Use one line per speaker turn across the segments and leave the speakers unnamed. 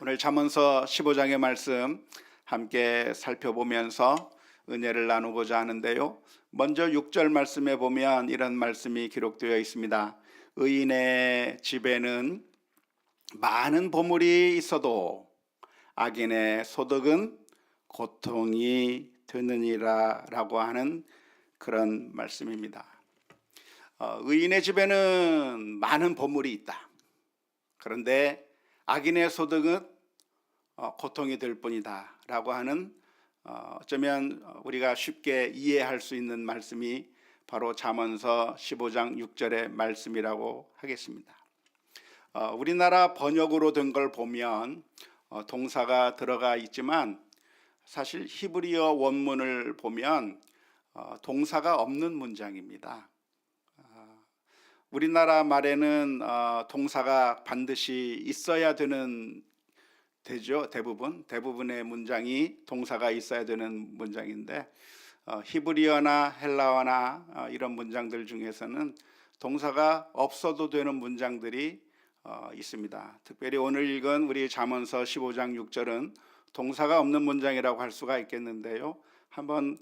오늘 잠언서 15장의 말씀 함께 살펴보면서 은혜를 나누고자 하는데요. 먼저 6절 말씀에 보면 이런 말씀이 기록되어 있습니다. 의인의 집에는 많은 보물이 있어도 악인의 소득은 고통이 되느니라 라고 하는 그런 말씀입니다. 의인의 집에는 많은 보물이 있다. 그런데 악인의 소득은 고통이 될 뿐이다 라고 하는 어쩌면 우리가 쉽게 이해할 수 있는 말씀이 바로 잠언서 15장 6절의 말씀이라고 하겠습니다. 우리나라 번역으로 된 걸 보면 동사가 들어가 있지만 사실 히브리어 원문을 보면 동사가 없는 문장입니다. 우리나라 말에는 동사가 반드시 있어야 되죠. 대부분의 문장이 동사가 있어야 되는 문장인데 히브리어나 헬라어나 이런 문장들 중에서는 동사가 없어도 되는 문장들이 있습니다. 특별히 오늘 읽은 우리 잠언서 15장 6절은 동사가 없는 문장이라고 할 수가 있겠는데요. 한번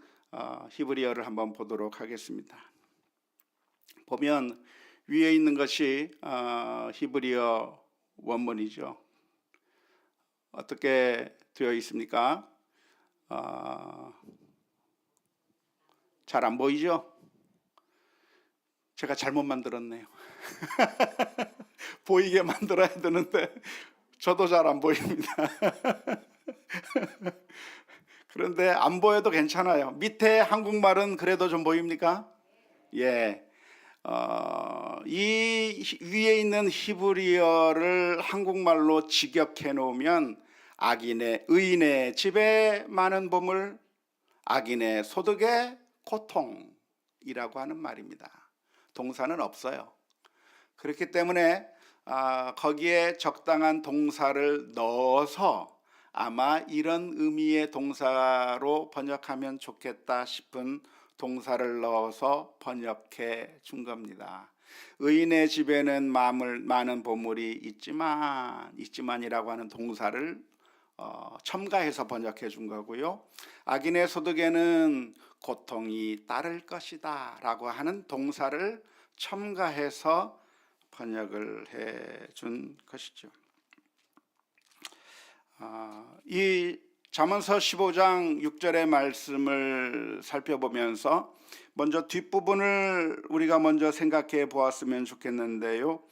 히브리어를 한번 보도록 하겠습니다. 보면 위에 있는 것이 히브리어 원문이죠. 어떻게 되어 있습니까? 잘 안 보이죠? 제가 잘못 만들었네요. 보이게 만들어야 되는데 저도 잘 안 보입니다. 그런데 안 보여도 괜찮아요. 밑에 한국말은 그래도 좀 보입니까? 예. 이 위에 있는 히브리어를 한국말로 직역해 놓으면 의인의 집에 많은 보물, 악인의 소득의 고통이라고 하는 말입니다. 동사는 없어요. 그렇기 때문에 거기에 적당한 동사를 넣어서 아마 이런 의미의 동사로 번역하면 좋겠다 싶은 동사를 넣어서 번역해 준 겁니다. 의인의 집에는 많은 보물이 있지만이라고 하는 동사를 첨가해서 번역해 준 거고요. 악인의 소득에는 고통이 따를 것이다 라고 하는 동사를 첨가해서 번역을 해 준 것이죠. 이 잠언서 15장 6절의 말씀을 살펴보면서 먼저 뒷부분을 우리가 먼저 생각해 보았으면 좋겠는데요.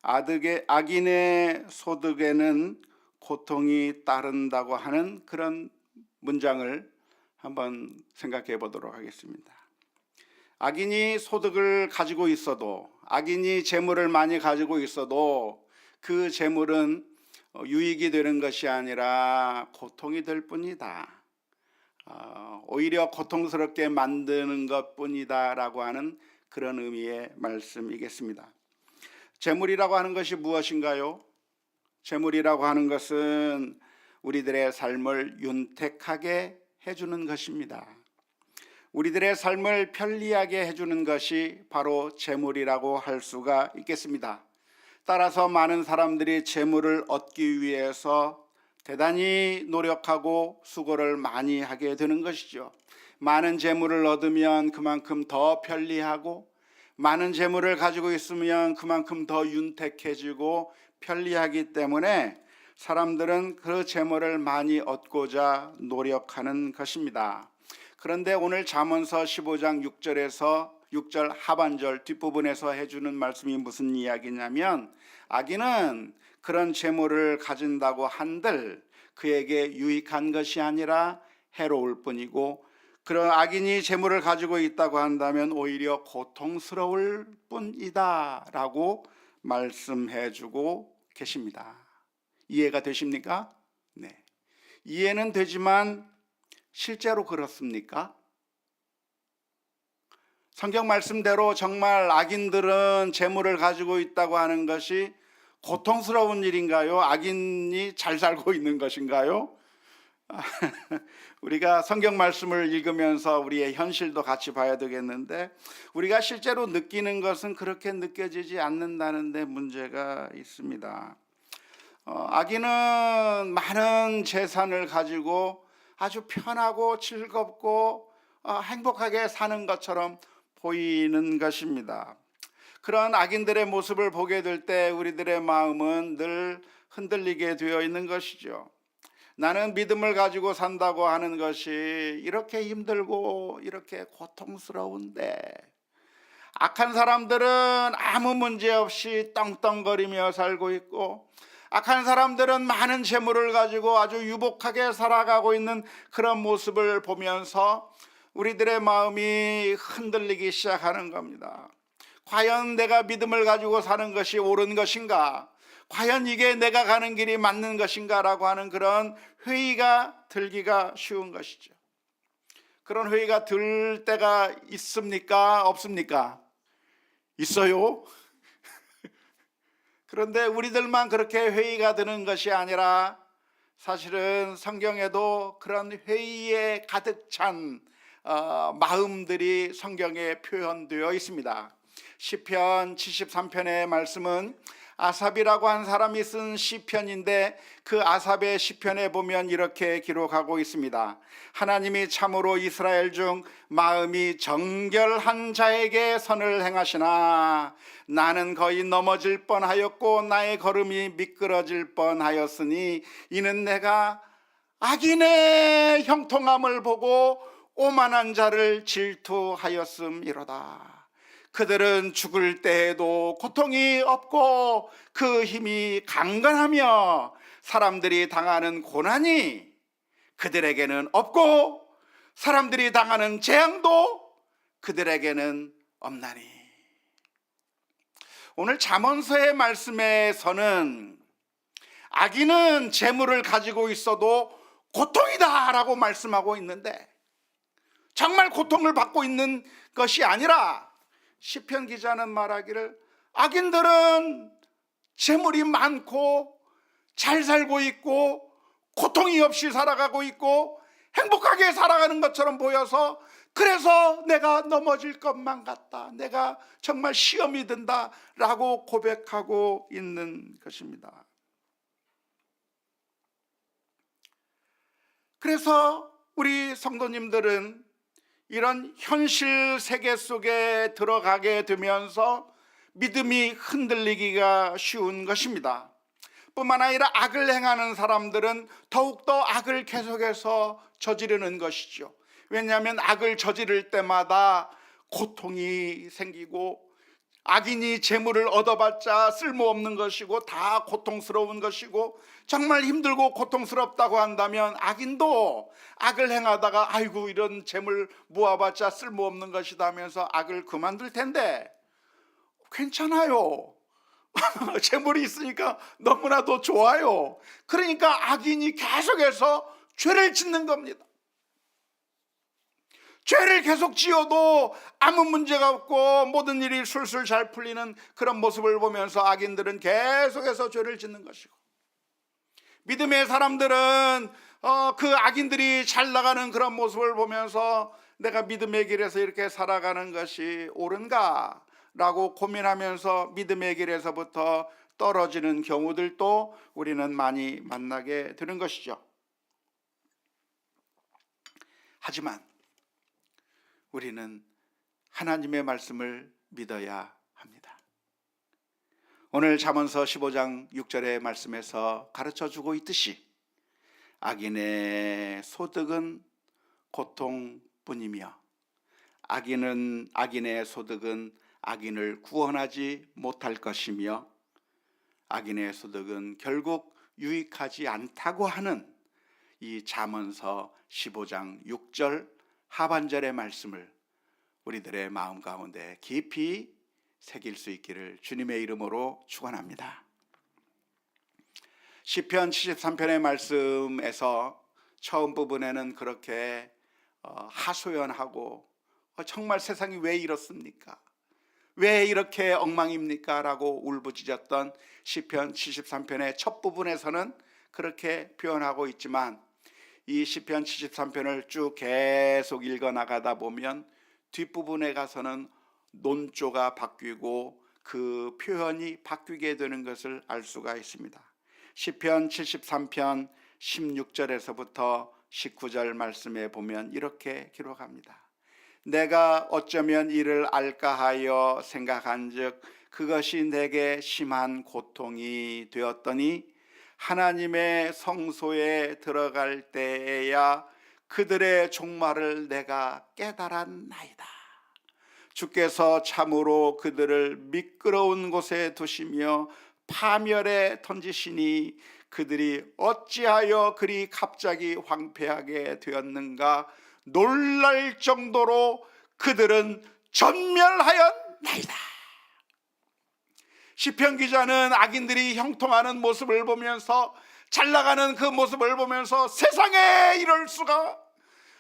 악인의 소득에는 고통이 따른다고 하는 그런 문장을 한번 생각해 보도록 하겠습니다. 악인이 소득을 가지고 있어도, 악인이 재물을 많이 가지고 있어도 그 재물은 유익이 되는 것이 아니라 고통이 될 뿐이다. 오히려 고통스럽게 만드는 것뿐이다 라고 하는 그런 의미의 말씀이겠습니다. 재물이라고 하는 것이 무엇인가요? 재물이라고 하는 것은 우리들의 삶을 윤택하게 해주는 것입니다. 우리들의 삶을 편리하게 해주는 것이 바로 재물이라고 할 수가 있겠습니다. 따라서 많은 사람들이 재물을 얻기 위해서 대단히 노력하고 수고를 많이 하게 되는 것이죠. 많은 재물을 얻으면 그만큼 더 편리하고, 많은 재물을 가지고 있으면 그만큼 더 윤택해지고 편리하기 때문에 사람들은 그 재물을 많이 얻고자 노력하는 것입니다. 그런데 오늘 잠언서 15장 6절 하반절 뒷부분에서 해주는 말씀이 무슨 이야기냐면, 악인은 그런 재물을 가진다고 한들 그에게 유익한 것이 아니라 해로울 뿐이고, 그런 악인이 재물을 가지고 있다고 한다면 오히려 고통스러울 뿐이다 라고 말씀해주고 계십니다. 이해가 되십니까? 네. 이해는 되지만 실제로 그렇습니까? 성경 말씀대로 정말 악인들은 재물을 가지고 있다고 하는 것이 고통스러운 일인가요? 악인이 잘 살고 있는 것인가요? 우리가 성경 말씀을 읽으면서 우리의 현실도 같이 봐야 되겠는데, 우리가 실제로 느끼는 것은 그렇게 느껴지지 않는다는 데 문제가 있습니다. 아기는 많은 재산을 가지고 아주 편하고 즐겁고 행복하게 사는 것처럼 보이는 것입니다. 그런 악인들의 모습을 보게 될 때 우리들의 마음은 늘 흔들리게 되어 있는 것이죠. 나는 믿음을 가지고 산다고 하는 것이 이렇게 힘들고 이렇게 고통스러운데, 악한 사람들은 아무 문제 없이 떵떵거리며 살고 있고, 악한 사람들은 많은 재물을 가지고 아주 유복하게 살아가고 있는 그런 모습을 보면서 우리들의 마음이 흔들리기 시작하는 겁니다. 과연 내가 믿음을 가지고 사는 것이 옳은 것인가? 과연 이게 내가 가는 길이 맞는 것인가? 라고 하는 그런 회의가 들기가 쉬운 것이죠. 그런 회의가 들 때가 있습니까? 없습니까? 있어요. 그런데 우리들만 그렇게 회의가 드는 것이 아니라 사실은 성경에도 그런 회의에 가득 찬 마음들이 성경에 표현되어 있습니다. 시편 73편의 말씀은 아삽이라고 한 사람이 쓴 시편인데, 그 아삽의 시편에 보면 이렇게 기록하고 있습니다. 하나님이 참으로 이스라엘 중 마음이 정결한 자에게 선을 행하시나 나는 거의 넘어질 뻔하였고 나의 걸음이 미끄러질 뻔하였으니 이는 내가 악인의 형통함을 보고 오만한 자를 질투하였음이로다. 그들은 죽을 때에도 고통이 없고 그 힘이 강건하며 사람들이 당하는 고난이 그들에게는 없고 사람들이 당하는 재앙도 그들에게는 없나니. 오늘 잠언서의 말씀에서는 악인은 재물을 가지고 있어도 고통이다 라고 말씀하고 있는데, 정말 고통을 받고 있는 것이 아니라 시편 기자는 말하기를 악인들은 재물이 많고 잘 살고 있고 고통이 없이 살아가고 있고 행복하게 살아가는 것처럼 보여서, 그래서 내가 넘어질 것만 같다, 내가 정말 시험이 든다 라고 고백하고 있는 것입니다. 그래서 우리 성도님들은 이런 현실 세계 속에 들어가게 되면서 믿음이 흔들리기가 쉬운 것입니다. 뿐만 아니라 악을 행하는 사람들은 더욱더 악을 계속해서 저지르는 것이죠. 왜냐하면 악을 저지를 때마다 고통이 생기고, 악인이 재물을 얻어봤자 쓸모없는 것이고 다 고통스러운 것이고, 정말 힘들고 고통스럽다고 한다면 악인도 악을 행하다가 아이고 이런 재물 모아봤자 쓸모없는 것이다 하면서 악을 그만둘 텐데, 괜찮아요. 재물이 있으니까 너무나도 좋아요. 그러니까 악인이 계속해서 죄를 짓는 겁니다. 죄를 계속 지어도 아무 문제가 없고 모든 일이 술술 잘 풀리는 그런 모습을 보면서 악인들은 계속해서 죄를 짓는 것이고, 믿음의 사람들은 그 악인들이 잘 나가는 그런 모습을 보면서 내가 믿음의 길에서 이렇게 살아가는 것이 옳은가 라고 고민하면서 믿음의 길에서부터 떨어지는 경우들도 우리는 많이 만나게 되는 것이죠. 하지만 우리는 하나님의 말씀을 믿어야 합니다. 오늘 잠언서 15장 6절의 말씀에서 가르쳐주고 있듯이 악인의 소득은 고통뿐이며 악인의 소득은 악인을 구원하지 못할 것이며 악인의 소득은 결국 유익하지 않다고 하는 이 잠언서 15장 6절 하반절의 말씀을 우리들의 마음 가운데 깊이 새길 수 있기를 주님의 이름으로 축원합니다. 시편 73편의 말씀에서 처음 부분에는 그렇게 하소연하고 정말 세상이 왜 이렇습니까? 왜 이렇게 엉망입니까? 라고 울부짖었던 시편 73편의 첫 부분에서는 그렇게 표현하고 있지만, 이 시편 73편을 쭉 계속 읽어나가다 보면 뒷부분에 가서는 논조가 바뀌고 그 표현이 바뀌게 되는 것을 알 수가 있습니다. 시편 73편 16절에서부터 19절 말씀에 보면 이렇게 기록합니다. 내가 어쩌면 이를 알까 하여 생각한즉 그것이 내게 심한 고통이 되었더니 하나님의 성소에 들어갈 때에야 그들의 종말을 내가 깨달았나이다. 주께서 참으로 그들을 미끄러운 곳에 두시며 파멸에 던지시니 그들이 어찌하여 그리 갑자기 황폐하게 되었는가. 놀랄 정도로 그들은 전멸하였나이다. 시편 기자는 악인들이 형통하는 모습을 보면서, 잘나가는 그 모습을 보면서 세상에 이럴 수가,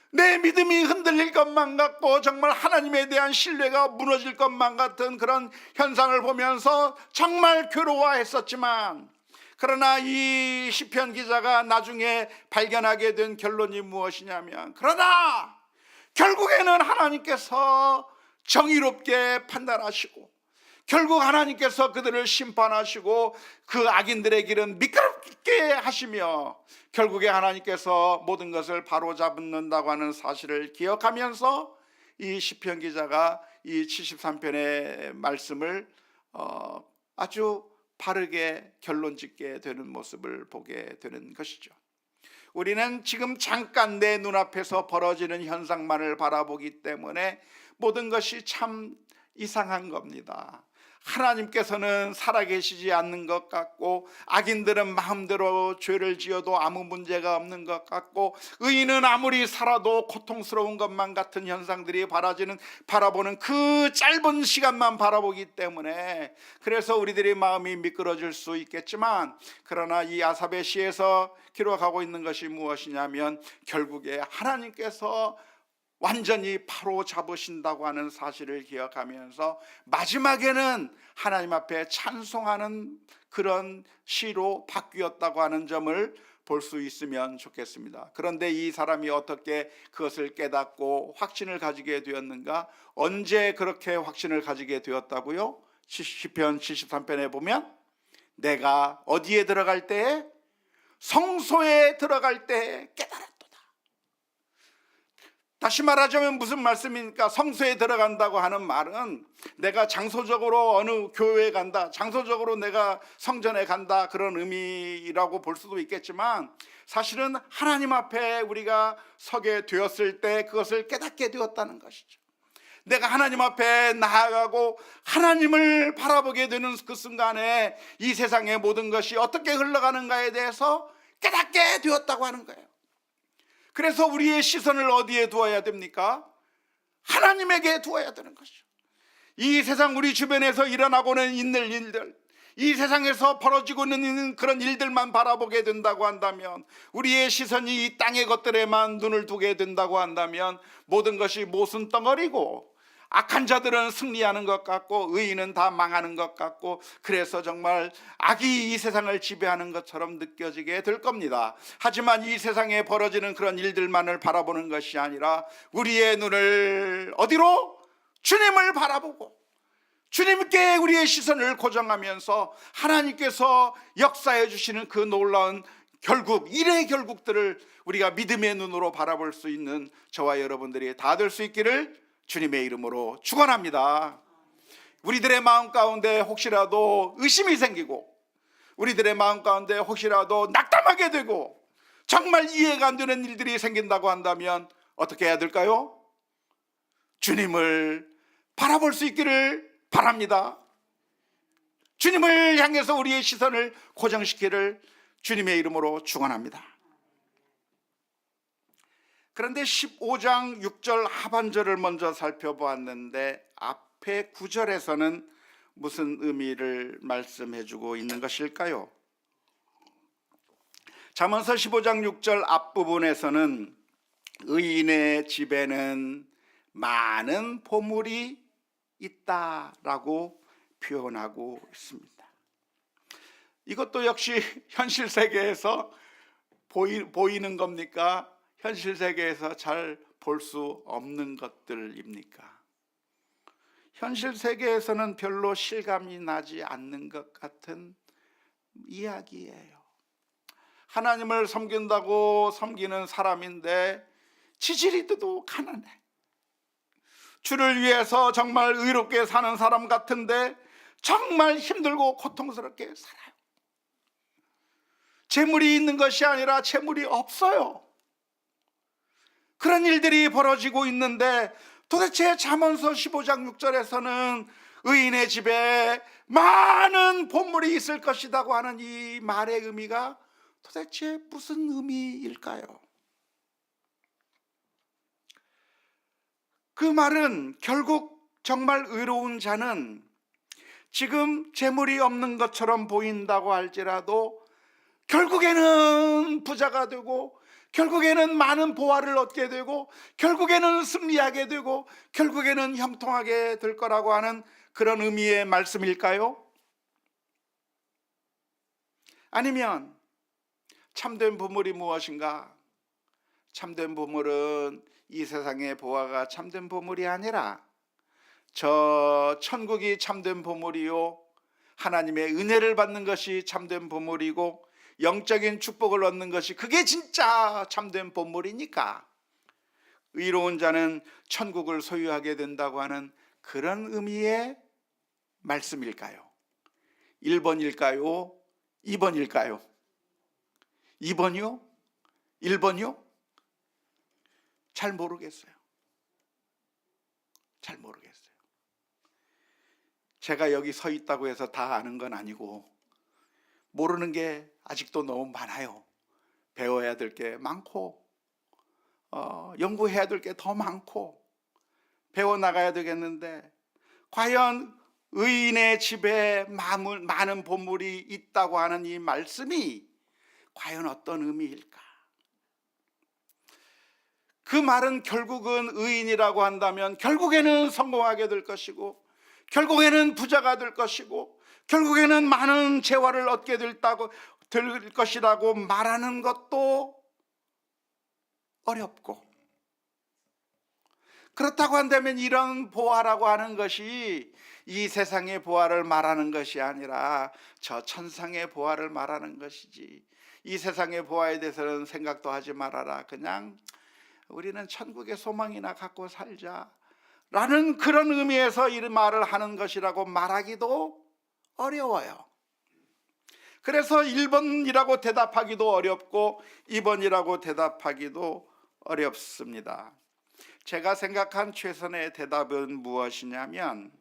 내 믿음이 흔들릴 것만 같고 정말 하나님에 대한 신뢰가 무너질 것만 같은 그런 현상을 보면서 정말 괴로워했었지만, 그러나 이 시편 기자가 나중에 발견하게 된 결론이 무엇이냐면, 그러나 결국에는 하나님께서 정의롭게 판단하시고 결국 하나님께서 그들을 심판하시고 그 악인들의 길은 미끄럽게 하시며 결국에 하나님께서 모든 것을 바로잡는다고 하는 사실을 기억하면서 이 시편 기자가 이 73편의 말씀을 아주 바르게 결론짓게 되는 모습을 보게 되는 것이죠. 우리는 지금 잠깐 내 눈앞에서 벌어지는 현상만을 바라보기 때문에 모든 것이 참 이상한 겁니다. 하나님께서는 살아계시지 않는 것 같고, 악인들은 마음대로 죄를 지어도 아무 문제가 없는 것 같고, 의인은 아무리 살아도 고통스러운 것만 같은 현상들이 바라보는 그 짧은 시간만 바라보기 때문에, 그래서 우리들의 마음이 미끄러질 수 있겠지만, 그러나 이 아삽의 시에서 기록하고 있는 것이 무엇이냐면, 결국에 하나님께서 완전히 바로 잡으신다고 하는 사실을 기억하면서 마지막에는 하나님 앞에 찬송하는 그런 시로 바뀌었다고 하는 점을 볼 수 있으면 좋겠습니다. 그런데 이 사람이 어떻게 그것을 깨닫고 확신을 가지게 되었는가? 언제 그렇게 확신을 가지게 되었다고요? 시편 73편에 보면 내가 어디에 들어갈 때에? 성소에 들어갈 때에 깨달았다. 다시 말하자면 무슨 말씀입니까? 성소에 들어간다고 하는 말은 내가 장소적으로 어느 교회에 간다, 장소적으로 내가 성전에 간다, 그런 의미라고 볼 수도 있겠지만, 사실은 하나님 앞에 우리가 서게 되었을 때 그것을 깨닫게 되었다는 것이죠. 내가 하나님 앞에 나아가고 하나님을 바라보게 되는 그 순간에 이 세상의 모든 것이 어떻게 흘러가는가에 대해서 깨닫게 되었다고 하는 거예요. 그래서 우리의 시선을 어디에 두어야 됩니까? 하나님에게 두어야 되는 것이죠. 이 세상 우리 주변에서 일어나고는 있는 일들, 이 세상에서 벌어지고 있는 그런 일들만 바라보게 된다고 한다면, 우리의 시선이 이 땅의 것들에만 눈을 두게 된다고 한다면 모든 것이 모순 덩어리고, 악한 자들은 승리하는 것 같고 의인은 다 망하는 것 같고, 그래서 정말 악이 이 세상을 지배하는 것처럼 느껴지게 될 겁니다. 하지만 이 세상에 벌어지는 그런 일들만을 바라보는 것이 아니라 우리의 눈을 어디로? 주님을 바라보고 주님께 우리의 시선을 고정하면서 하나님께서 역사해 주시는 그 놀라운 결국, 일의 결국들을 우리가 믿음의 눈으로 바라볼 수 있는 저와 여러분들이 다 될 수 있기를 주님의 이름으로 축원합니다. 우리들의 마음 가운데 혹시라도 의심이 생기고, 우리들의 마음 가운데 혹시라도 낙담하게 되고 정말 이해가 안 되는 일들이 생긴다고 한다면 어떻게 해야 될까요? 주님을 바라볼 수 있기를 바랍니다. 주님을 향해서 우리의 시선을 고정시키기를 주님의 이름으로 축원합니다. 그런데 15장 6절 하반절을 먼저 살펴보았는데 앞에 9절에서는 무슨 의미를 말씀해 주고 있는 것일까요? 잠언서 15장 6절 앞부분에서는 의인의 집에는 많은 보물이 있다라고 표현하고 있습니다. 이것도 역시 현실 세계에서 보이는 겁니까? 현실 세계에서 잘 볼 수 없는 것들입니까? 현실 세계에서는 별로 실감이 나지 않는 것 같은 이야기예요. 하나님을 섬긴다고 섬기는 사람인데 지지리도 가난해. 주를 위해서 정말 의롭게 사는 사람 같은데 정말 힘들고 고통스럽게 살아요. 재물이 있는 것이 아니라 재물이 없어요. 그런 일들이 벌어지고 있는데 도대체 잠언서 15장 6절에서는 의인의 집에 많은 보물이 있을 것이라고 하는 이 말의 의미가 도대체 무슨 의미일까요? 그 말은 결국 정말 의로운 자는 지금 재물이 없는 것처럼 보인다고 할지라도 결국에는 부자가 되고 결국에는 많은 보화를 얻게 되고 결국에는 승리하게 되고 결국에는 형통하게 될 거라고 하는 그런 의미의 말씀일까요? 아니면 참된 보물이 무엇인가? 참된 보물은 이 세상의 보화가 참된 보물이 아니라 저 천국이 참된 보물이요, 하나님의 은혜를 받는 것이 참된 보물이고 영적인 축복을 얻는 것이 그게 진짜 참된 보물이니까 의로운 자는 천국을 소유하게 된다고 하는 그런 의미의 말씀일까요? 1번일까요? 2번일까요? 2번이요? 1번이요? 잘 모르겠어요. 잘 모르겠어요. 제가 여기 서 있다고 해서 다 아는 건 아니고 모르는 게 아직도 너무 많아요. 배워야 될 게 많고 연구해야 될 게 더 많고 배워나가야 되겠는데 과연 의인의 집에 많은 보물이 있다고 하는 이 말씀이 과연 어떤 의미일까? 그 말은 결국은 의인이라고 한다면 결국에는 성공하게 될 것이고 결국에는 부자가 될 것이고 결국에는 많은 재화를 얻게 될 것이라고 말하는 것도 어렵고, 그렇다고 한다면 이런 보화라고 하는 것이 이 세상의 보화를 말하는 것이 아니라 저 천상의 보화를 말하는 것이지, 이 세상의 보화에 대해서는 생각도 하지 말아라, 그냥 우리는 천국의 소망이나 갖고 살자 라는 그런 의미에서 이 말을 하는 것이라고 말하기도 어려워요. 그래서 1번이라고 대답하기도 어렵고 2번이라고 대답하기도 어렵습니다. 제가 생각한 최선의 대답은 무엇이냐면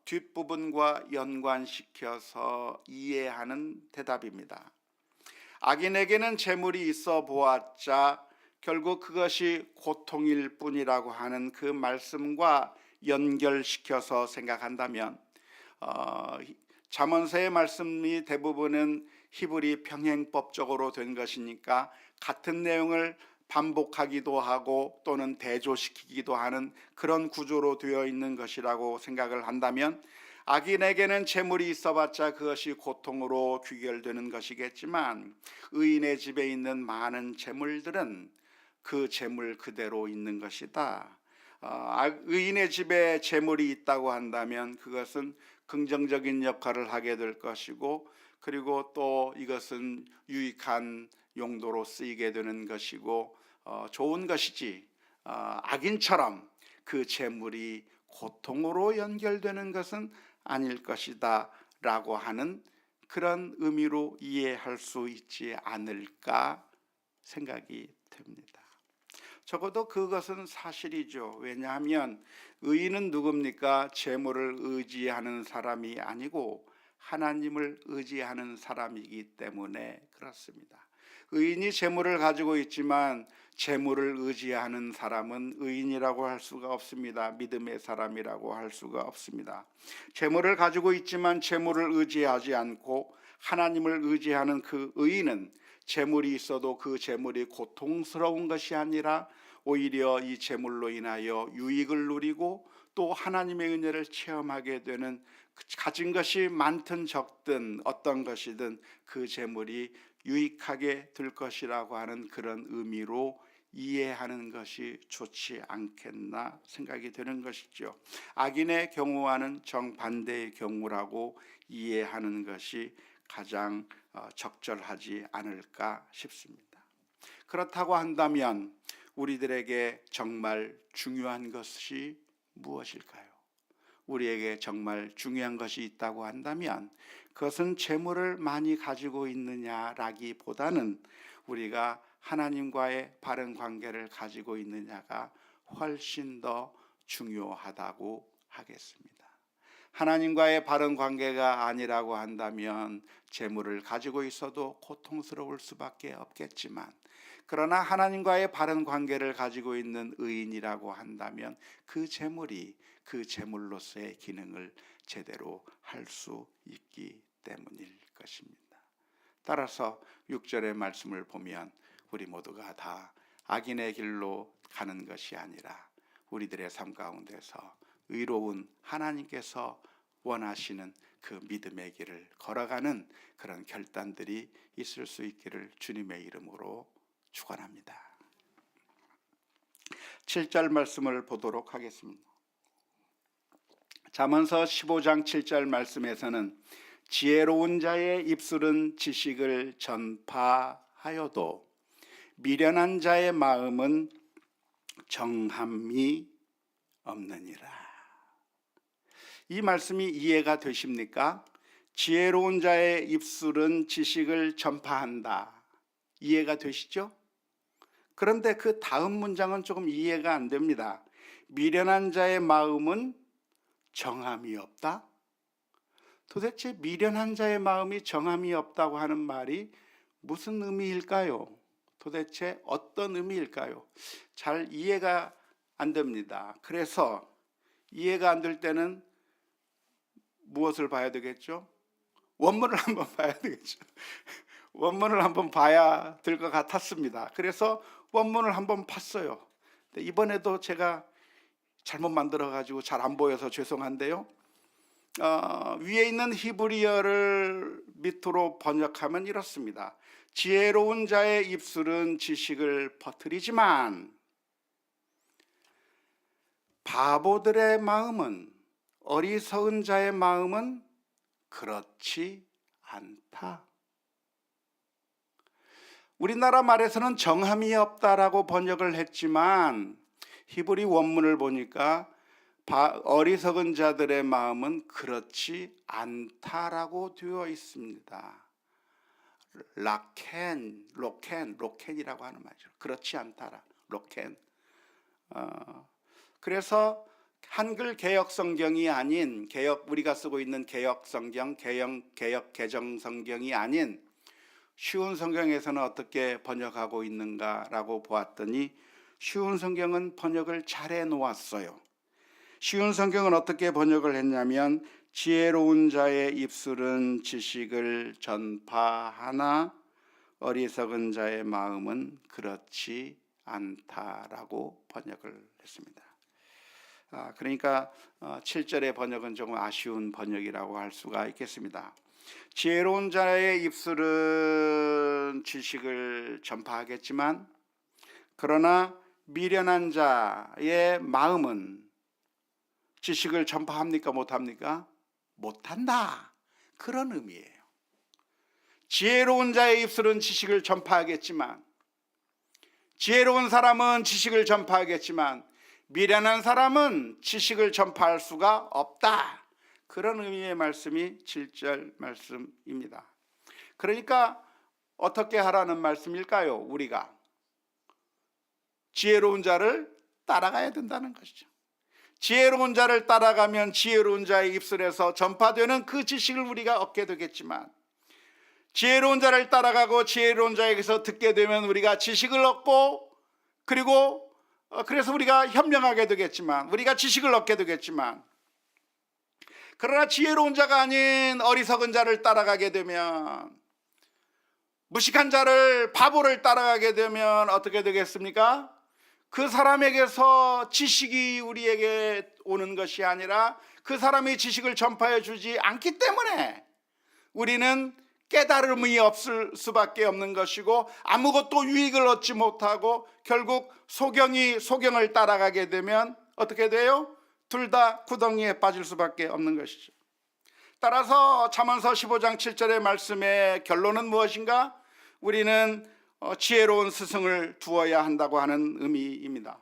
뒷부분과 연관시켜서 이해하는 대답입니다. 악인에게는 재물이 있어 보았자 결국 그것이 고통일 뿐이라고 하는 그 말씀과 연결시켜서 생각한다면 잠언서의 말씀이 대부분은 히브리 평행법적으로 된 것이니까 같은 내용을 반복하기도 하고 또는 대조시키기도 하는 그런 구조로 되어 있는 것이라고 생각을 한다면 악인에게는 재물이 있어봤자 그것이 고통으로 귀결되는 것이겠지만 의인의 집에 있는 많은 재물들은 그 재물 그대로 있는 것이다. 의인의 집에 재물이 있다고 한다면 그것은 긍정적인 역할을 하게 될 것이고 그리고 또 이것은 유익한 용도로 쓰이게 되는 것이고 좋은 것이지 악인처럼 그 재물이 고통으로 연결되는 것은 아닐 것이다 라고 하는 그런 의미로 이해할 수 있지 않을까 생각이 됩니다. 적어도 그것은 사실이죠. 왜냐하면 의인은 누굽니까? 재물을 의지하는 사람이 아니고 하나님을 의지하는 사람이기 때문에 그렇습니다. 의인이 재물을 가지고 있지만 재물을 의지하는 사람은 의인이라고 할 수가 없습니다. 믿음의 사람이라고 할 수가 없습니다. 재물을 가지고 있지만 재물을 의지하지 않고 하나님을 의지하는 그 의인은 재물이 있어도 그 재물이 고통스러운 것이 아니라 오히려 이 재물로 인하여 유익을 누리고 또 하나님의 은혜를 체험하게 되는, 가진 것이 많든 적든 어떤 것이든 그 재물이 유익하게 될 것이라고 하는 그런 의미로 이해하는 것이 좋지 않겠나 생각이 되는 것이죠. 악인의 경우와는 정반대의 경우라고 이해하는 것이 가장 적절하지 않을까 싶습니다. 그렇다고 한다면 우리들에게 정말 중요한 것이 무엇일까요? 우리에게 정말 중요한 것이 있다고 한다면 그것은 재물을 많이 가지고 있느냐라기보다는 우리가 하나님과의 바른 관계를 가지고 있느냐가 훨씬 더 중요하다고 하겠습니다. 하나님과의 바른 관계가 아니라고 한다면 재물을 가지고 있어도 고통스러울 수밖에 없겠지만, 그러나 하나님과의 바른 관계를 가지고 있는 의인이라고 한다면 그 재물이 그 재물로서의 기능을 제대로 할 수 있기 때문일 것입니다. 따라서 6절의 말씀을 보면 우리 모두가 다 악인의 길로 가는 것이 아니라 우리들의 삶 가운데서 의로운 하나님께서 원하시는 그 믿음의 길을 걸어가는 그런 결단들이 있을 수 있기를 주님의 이름으로 축원합니다. 7절 말씀을 보도록 하겠습니다. 잠언서 15장 7절 말씀에서는 지혜로운 자의 입술은 지식을 전파하여도 미련한 자의 마음은 정함이 없느니라. 이 말씀이 이해가 되십니까? 지혜로운 자의 입술은 지식을 전파한다. 이해가 되시죠? 그런데 그 다음 문장은 조금 이해가 안 됩니다. 미련한 자의 마음은 정함이 없다? 도대체 미련한 자의 마음이 정함이 없다고 하는 말이 무슨 의미일까요? 도대체 어떤 의미일까요? 잘 이해가 안 됩니다. 그래서 이해가 안 될 때는 무엇을 봐야 되겠죠? 원문을 한번 봐야 되겠죠. 원문을 한번 봐야 될 것 같았습니다. 그래서 원문을 한번 봤어요. 근데 이번에도 제가 잘못 만들어가지고 잘 안 보여서 죄송한데요. 위에 있는 히브리어를 밑으로 번역하면 이렇습니다. 지혜로운 자의 입술은 지식을 퍼뜨리지만 바보들의 마음은, 어리석은 자의 마음은 그렇지 않다. 우리나라 말에서는 정함이 없다라고 번역을 했지만 히브리 원문을 보니까 어리석은 자들의 마음은 그렇지 않다라고 되어 있습니다. 로켄이라고 하는 말이죠. 그렇지 않다라, 로켄. 그래서 한글 개역 성경이 아닌 우리가 쓰고 있는 개역 성경, 개역 개정 성경이 아닌 쉬운 성경에서는 어떻게 번역하고 있는가라고 보았더니 쉬운 성경은 번역을 잘 해놓았어요. 쉬운 성경은 어떻게 번역을 했냐면 지혜로운 자의 입술은 지식을 전파하나 어리석은 자의 마음은 그렇지 않다라고 번역을 했습니다. 그러니까 7절의 번역은 조금 아쉬운 번역이라고 할 수가 있겠습니다. 지혜로운 자의 입술은 지식을 전파하겠지만 그러나 미련한 자의 마음은 지식을 전파합니까? 못합니까? 못한다. 그런 의미예요. 지혜로운 자의 입술은 지식을 전파하겠지만, 지혜로운 사람은 지식을 전파하겠지만 미련한 사람은 지식을 전파할 수가 없다. 그런 의미의 말씀이 7절 말씀입니다. 그러니까 어떻게 하라는 말씀일까요? 우리가 지혜로운 자를 따라가야 된다는 것이죠. 지혜로운 자를 따라가면 지혜로운 자의 입술에서 전파되는 그 지식을 우리가 얻게 되겠지만, 지혜로운 자를 따라가고 지혜로운 자에게서 듣게 되면 우리가 지식을 얻고, 그리고 그래서 우리가 현명하게 되겠지만, 우리가 지식을 얻게 되겠지만, 그러나 지혜로운 자가 아닌 어리석은 자를 따라가게 되면, 무식한 자를, 바보를 따라가게 되면 어떻게 되겠습니까? 그 사람에게서 지식이 우리에게 오는 것이 아니라 그 사람이 지식을 전파해 주지 않기 때문에 우리는 깨달음이 없을 수밖에 없는 것이고 아무것도 유익을 얻지 못하고 결국 소경을 따라가게 되면 어떻게 돼요? 둘 다 구덩이에 빠질 수밖에 없는 것이죠. 따라서 잠언서 15장 7절의 말씀의 결론은 무엇인가? 우리는 지혜로운 스승을 두어야 한다고 하는 의미입니다.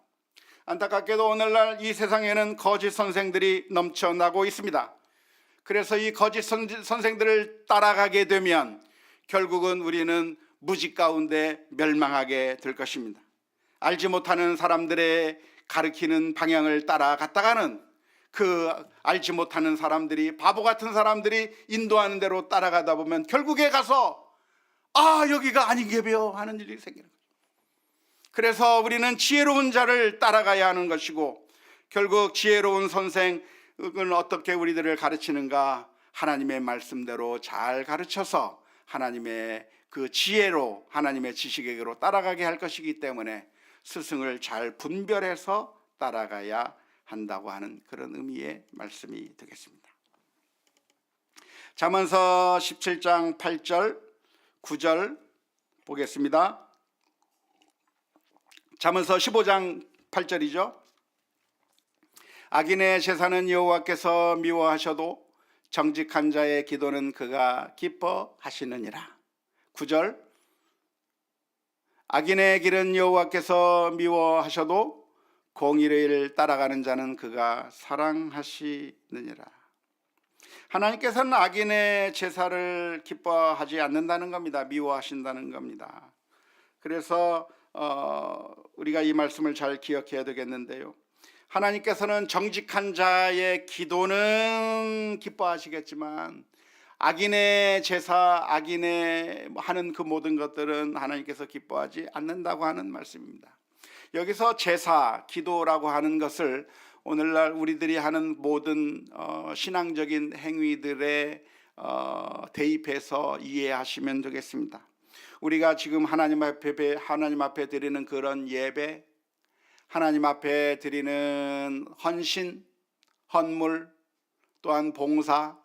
안타깝게도 오늘날 이 세상에는 거짓 선생들이 넘쳐나고 있습니다. 그래서 이 거짓 선생들을 따라가게 되면 결국은 우리는 무지 가운데 멸망하게 될 것입니다. 알지 못하는 사람들의 가르치는 방향을 따라갔다가는 그 알지 못하는 사람들이, 바보 같은 사람들이 인도하는 대로 따라가다 보면 결국에 가서 여기가 아니게벼 하는 일이 생기는 거죠. 그래서 우리는 지혜로운 자를 따라가야 하는 것이고, 결국 지혜로운 선생은 어떻게 우리들을 가르치는가? 하나님의 말씀대로 잘 가르쳐서 하나님의 그 지혜로, 하나님의 지식에게로 따라가게 할 것이기 때문에 스승을 잘 분별해서 따라가야 한다고 하는 그런 의미의 말씀이 되겠습니다. 잠언서 17장 8절 9절 보겠습니다. 잠언서 15장 8절이죠. 악인의 제사는 여호와께서 미워하셔도 정직한 자의 기도는 그가 기뻐하시느니라. 9절, 악인의 길은 여호와께서 미워하셔도 공의를 따라가는 자는 그가 사랑하시느니라. 하나님께서는 악인의 제사를 기뻐하지 않는다는 겁니다. 미워하신다는 겁니다. 그래서 우리가 이 말씀을 잘 기억해야 되겠는데요, 하나님께서는 정직한 자의 기도는 기뻐하시겠지만 악인의 제사, 악인의 하는 그 모든 것들은 하나님께서 기뻐하지 않는다고 하는 말씀입니다. 여기서 제사, 기도라고 하는 것을 오늘날 우리들이 하는 모든 신앙적인 행위들에 대입해서 이해하시면 되겠습니다. 우리가 지금 하나님 앞에 드리는 그런 예배, 하나님 앞에 드리는 헌신, 헌물, 또한 봉사,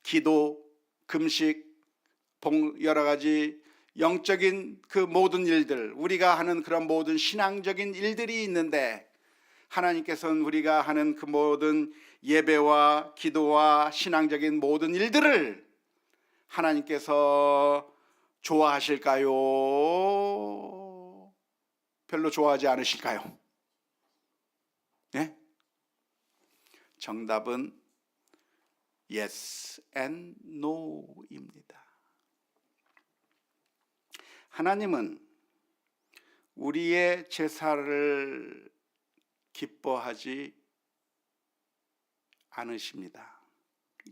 기도, 금식, 여러 가지 영적인 그 모든 일들, 우리가 하는 그런 모든 신앙적인 일들이 있는데, 하나님께서는 우리가 하는 그 모든 예배와 기도와 신앙적인 모든 일들을 하나님께서 좋아하실까요? 별로 좋아하지 않으실까요? 네? 정답은 yes and no입니다. 하나님은 우리의 제사를 기뻐하지 않으십니다.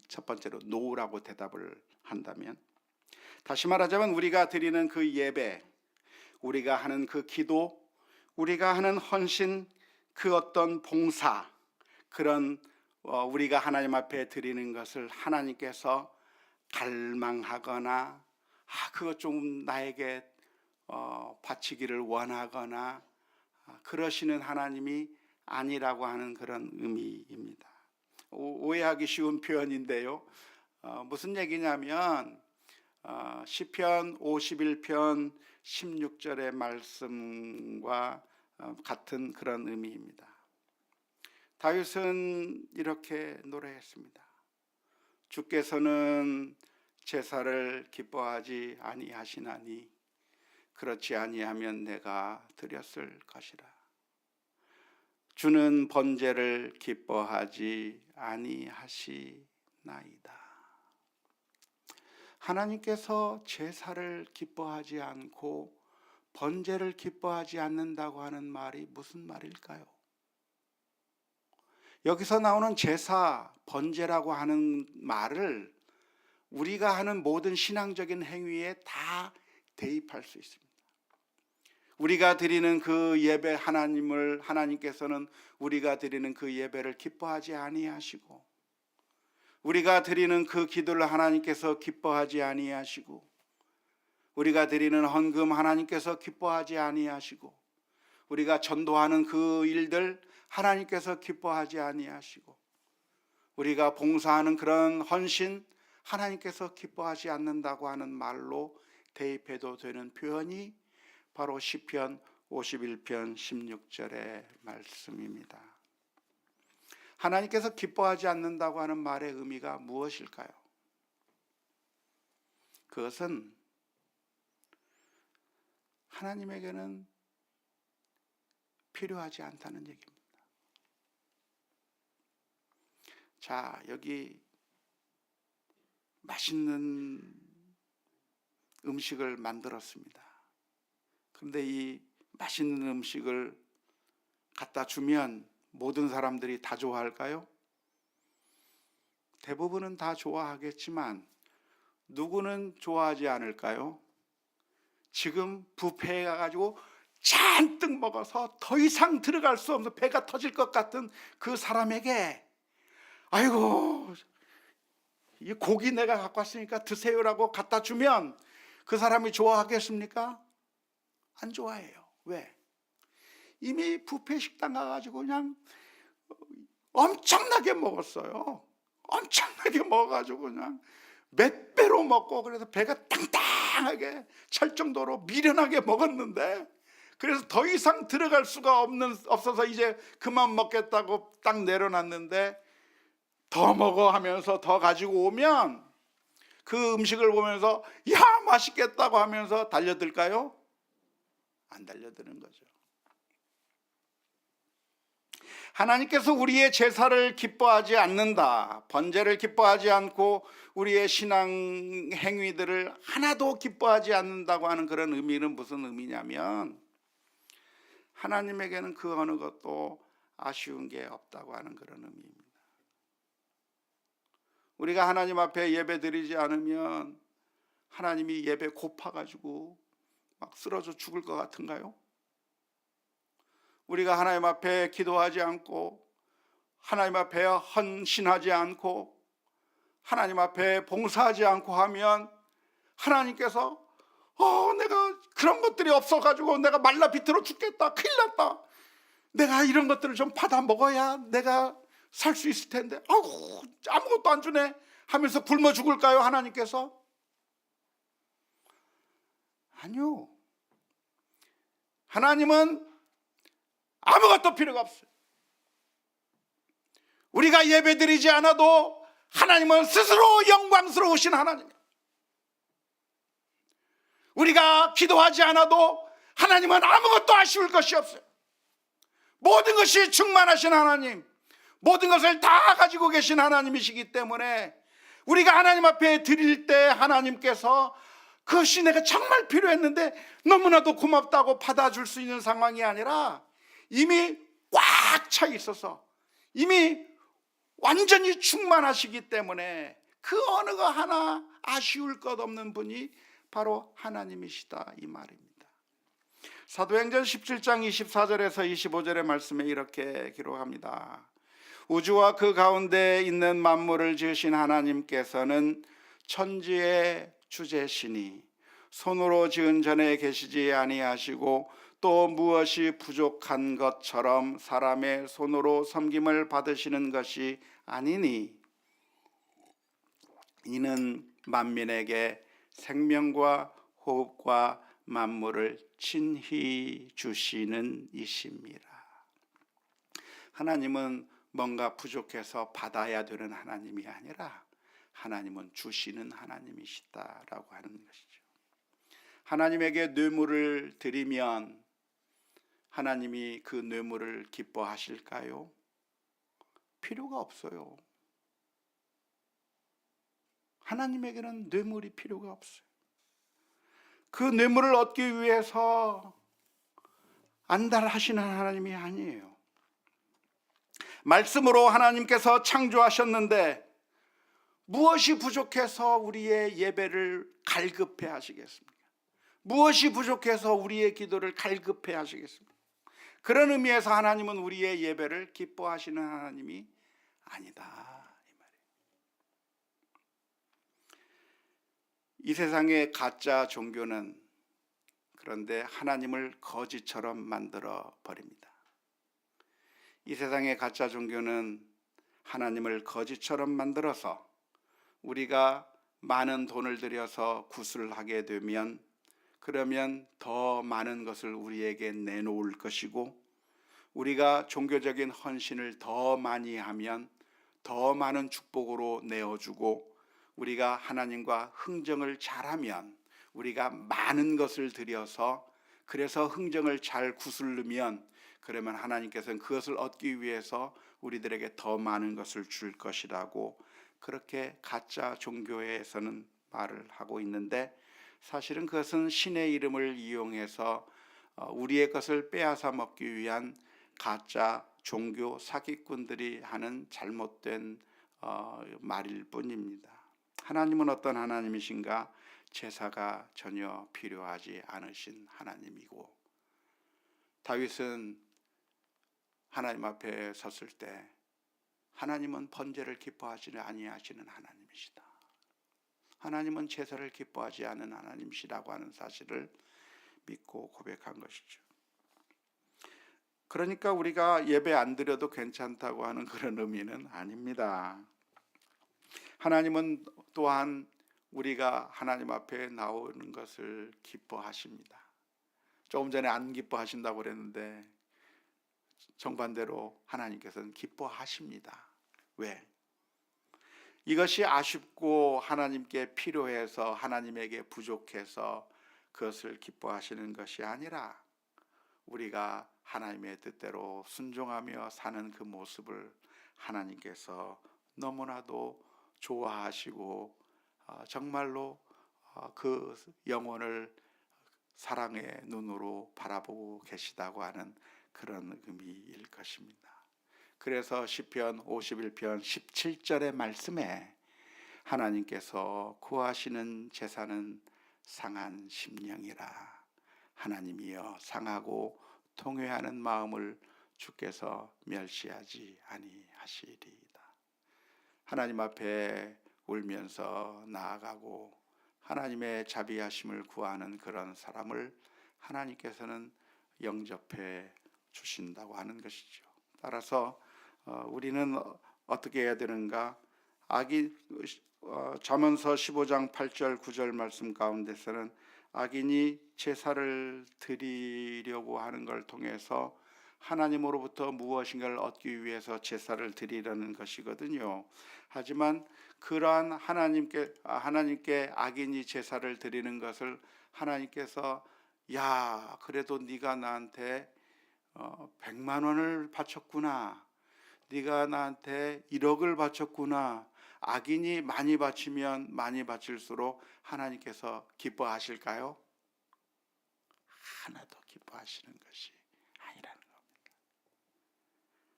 첫 번째로 no라고 대답을 한다면, 다시 말하자면 우리가 드리는 그 예배, 우리가 하는 그 기도, 우리가 하는 헌신, 그 어떤 봉사, 그런 우리가 하나님 앞에 드리는 것을 하나님께서 갈망하거나 그것 좀 나에게 바치기를 원하거나 그러시는 하나님이 아니라고 하는 그런 의미입니다. 오해하기 쉬운 표현인데요, 무슨 얘기냐면 시편 51편 16절의 말씀과 같은 그런 의미입니다. 다윗은 이렇게 노래했습니다. 주께서는 제사를 기뻐하지 아니하시나니 그렇지 아니하면 내가 드렸을 것이라. 주는 번제를 기뻐하지 아니하시나이다. 하나님께서 제사를 기뻐하지 않고 번제를 기뻐하지 않는다고 하는 말이 무슨 말일까요? 여기서 나오는 제사, 번제라고 하는 말을 우리가 하는 모든 신앙적인 행위에 다 대입할 수 있습니다. 우리가 드리는 그 예배, 하나님께서는 우리가 드리는 그 예배를 기뻐하지 아니하시고, 우리가 드리는 그 기도를 하나님께서 기뻐하지 아니하시고, 우리가 드리는 헌금 하나님께서 기뻐하지 아니하시고, 우리가 전도하는 그 일들 하나님께서 기뻐하지 아니하시고, 우리가 봉사하는 그런 헌신 하나님께서 기뻐하지 않는다고 하는 말로 대입해도 되는 표현이 바로 시편 51편 16절의 말씀입니다. 하나님께서 기뻐하지 않는다고 하는 말의 의미가 무엇일까요? 그것은 하나님에게는 필요하지 않다는 얘기입니다. 자, 여기 맛있는 음식을 만들었습니다. 그런데 이 맛있는 음식을 갖다 주면 모든 사람들이 다 좋아할까요? 대부분은 다 좋아하겠지만 누구는 좋아하지 않을까요? 지금 뷔페에 가가지고 잔뜩 먹어서 더 이상 들어갈 수 없는 배가 터질 것 같은 그 사람에게 아이고 이 고기 내가 갖고 왔으니까 드세요라고 갖다 주면 그 사람이 좋아하겠습니까? 안 좋아해요. 왜? 이미 뷔페 식당 가가지고 그냥 엄청나게 먹었어요. 엄청나게 먹어가지고 그냥 몇 배로 먹고 그래서 배가 땅땅하게 찰 정도로 미련하게 먹었는데 그래서 더 이상 들어갈 수가 없어서 이제 그만 먹겠다고 딱 내려놨는데 더 먹어 하면서 더 가지고 오면 그 음식을 보면서 야 맛있겠다고 하면서 달려들까요? 안 달려드는 거죠. 하나님께서 우리의 제사를 기뻐하지 않는다, 번제를 기뻐하지 않고 우리의 신앙 행위들을 하나도 기뻐하지 않는다고 하는 그런 의미는 무슨 의미냐면 하나님에게는 그 어느 것도 아쉬운 게 없다고 하는 그런 의미입니다. 우리가 하나님 앞에 예배 드리지 않으면 하나님이 예배 고파가지고 막 쓰러져 죽을 것 같은가요? 우리가 하나님 앞에 기도하지 않고 하나님 앞에 헌신하지 않고 하나님 앞에 봉사하지 않고 하면 하나님께서 내가 그런 것들이 없어가지고 내가 말라 비틀어 죽겠다, 큰일 났다, 내가 이런 것들을 좀 받아 먹어야 내가 살 수 있을 텐데 아무것도 안 주네 하면서 굶어 죽을까요? 하나님께서? 아니요. 하나님은 아무것도 필요가 없어요. 우리가 예배드리지 않아도 하나님은 스스로 영광스러우신 하나님이에요. 우리가 기도하지 않아도 하나님은 아무것도 아쉬울 것이 없어요. 모든 것이 충만하신 하나님, 모든 것을 다 가지고 계신 하나님이시기 때문에 우리가 하나님 앞에 드릴 때 하나님께서 그것이 내가 정말 필요했는데 너무나도 고맙다고 받아줄 수 있는 상황이 아니라 이미 꽉 차 있어서 이미 완전히 충만하시기 때문에 그 어느 거 하나 아쉬울 것 없는 분이 바로 하나님이시다 이 말입니다. 사도행전 17장 24절에서 25절의 말씀에 이렇게 기록합니다. 우주와 그 가운데 있는 만물을 지으신 하나님께서는 천지의 주제시니 손으로 지은 전에 계시지 아니하시고 또 무엇이 부족한 것처럼 사람의 손으로 섬김을 받으시는 것이 아니니 이는 만민에게 생명과 호흡과 만물을 친히 주시는 이십니다. 하나님은 뭔가 부족해서 받아야 되는 하나님이 아니라 하나님은 주시는 하나님이시다라고 하는 것이죠. 하나님에게 뇌물을 드리면 하나님이 그 뇌물을 기뻐하실까요? 필요가 없어요. 하나님에게는 뇌물이 필요가 없어요. 그 뇌물을 얻기 위해서 안달하시는 하나님이 아니에요. 말씀으로 하나님께서 창조하셨는데 무엇이 부족해서 우리의 예배를 갈급해 하시겠습니까? 무엇이 부족해서 우리의 기도를 갈급해 하시겠습니까? 그런 의미에서 하나님은 우리의 예배를 기뻐하시는 하나님이 아니다 이 말이에요. 이 세상의 가짜 종교는 그런데 하나님을 거지처럼 만들어 버립니다. 이 세상의 가짜 종교는 하나님을 거지처럼 만들어서 우리가 많은 돈을 들여서 구슬을 하게 되면 그러면 더 많은 것을 우리에게 내놓을 것이고 우리가 종교적인 헌신을 더 많이 하면 더 많은 축복으로 내어주고 우리가 하나님과 흥정을 잘하면, 우리가 많은 것을 드려서 그래서 흥정을 잘 구슬르면, 그러면 하나님께서는 그것을 얻기 위해서 우리들에게 더 많은 것을 줄 것이라고 그렇게 가짜 종교에서는 말을 하고 있는데, 사실은 그것은 신의 이름을 이용해서 우리의 것을 빼앗아 먹기 위한 가짜 종교 사기꾼들이 하는 잘못된 말일 뿐입니다. 하나님은 어떤 하나님이신가? 제사가 전혀 필요하지 않으신 하나님이고, 다윗은 하나님 앞에 섰을 때 하나님은 번제를 기뻐하지 아니하시는 하나님이시다, 하나님은 제사를 기뻐하지 않는 하나님이시라고 하는 사실을 믿고 고백한 것이죠. 그러니까 우리가 예배 안 드려도 괜찮다고 하는 그런 의미는 아닙니다. 하나님은 또한 우리가 하나님 앞에 나오는 것을 기뻐하십니다. 조금 전에 안 기뻐하신다고 그랬는데 정반대로 하나님께서는 기뻐하십니다. 왜? 이것이 아쉽고 하나님께 필요해서, 하나님에게 부족해서 그것을 기뻐하시는 것이 아니라, 우리가 하나님의 뜻대로 순종하며 사는 그 모습을 하나님께서 너무나도 좋아하시고 정말로 그 영혼을 사랑의 눈으로 바라보고 계시다고 하는 그런 의미일 것입니다. 그래서 시편 51편 17절의 말씀에 하나님께서 구하시는 제사는 상한 심령이라, 하나님이여 상하고 통회하는 마음을 주께서 멸시하지 아니하시리이다. 하나님 앞에 울면서 나아가고 하나님의 자비하심을 구하는 그런 사람을 하나님께서는 영접해 주신다고 하는 것이죠. 따라서 우리는 어떻게 해야 되는가? 잠언서 15장 8절 9절 말씀 가운데서는 악인이 제사를 드리려고 하는 걸 통해서 하나님으로부터 무엇인가를 얻기 위해서 제사를 드리려는 것이거든요. 하지만 그러한 하나님께 악인이 제사를 드리는 것을 하나님께서, 야, 그래도 네가 나한테 100만 원을 바쳤구나, 네가 나한테 1억을 바쳤구나, 악인이 많이 바치면 많이 바칠수록 하나님께서 기뻐하실까요? 하나도 기뻐하시는 것이 아니라는 겁니다.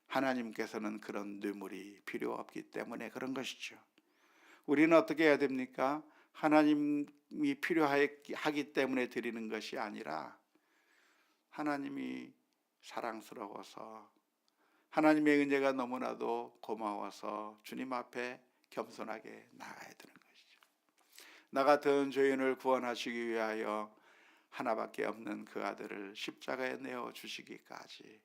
하나님께서는 그런 뇌물이 필요 없기 때문에 그런 것이죠. 우리는 어떻게 해야 됩니까? 하나님이 필요하기 때문에 드리는 것이 아니라, 하나님이 사랑스러워서, 하나님의 은혜가 너무나도 고마워서 주님 앞에 겸손하게 나가야 되는 것이죠. 나 같은 죄인을 구원하시기 위하여 하나밖에 없는 그 아들을 십자가에 내어 주시기까지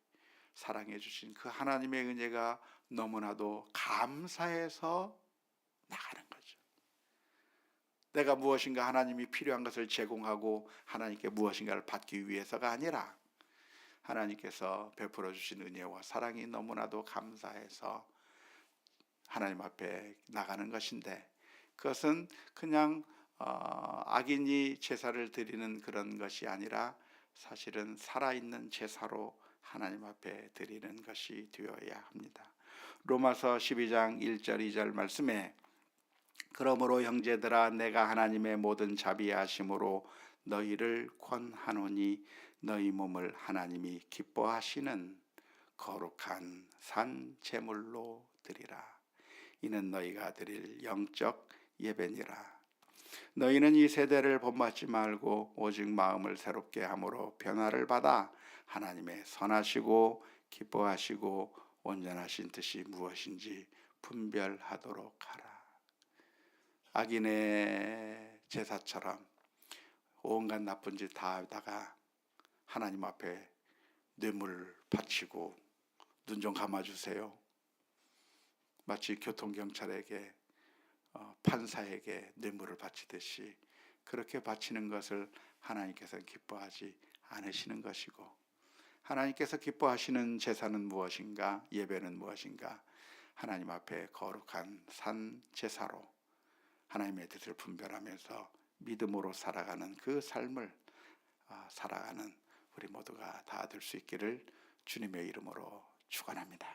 사랑해 주신 그 하나님의 은혜가 너무나도 감사해서 나가는 거죠. 내가 무엇인가 하나님이 필요한 것을 제공하고 하나님께 무엇인가를 받기 위해서가 아니라, 하나님께서 베풀어 주신 은혜와 사랑이 너무나도 감사해서 하나님 앞에 나가는 것인데, 그것은 그냥 악인이 제사를 드리는 그런 것이 아니라 사실은 살아있는 제사로 하나님 앞에 드리는 것이 되어야 합니다. 로마서 12장 1절 2절 말씀에, 그러므로 형제들아 내가 하나님의 모든 자비하심으로 너희를 권하노니 너희 몸을 하나님이 기뻐하시는 거룩한 산 제물로 드리라. 이는 너희가 드릴 영적 예배니라. 너희는 이 세대를 본받지 말고 오직 마음을 새롭게 함으로 변화를 받아 하나님의 선하시고 기뻐하시고 온전하신 뜻이 무엇인지 분별하도록 하라. 악인의 제사처럼 온갖 나쁜 짓 다 하다가 하나님 앞에 뇌물 바치고 눈 좀 감아주세요, 마치 교통경찰에게 판사에게 뇌물을 바치듯이 그렇게 바치는 것을 하나님께서 기뻐하지 않으시는 것이고, 하나님께서 기뻐하시는 제사는 무엇인가? 예배는 무엇인가? 하나님 앞에 거룩한 산 제사로 하나님의 뜻을 분별하면서 믿음으로 살아가는 그 삶을 살아가는 우리 모두가 다 될 수 있기를 주님의 이름으로 축원합니다.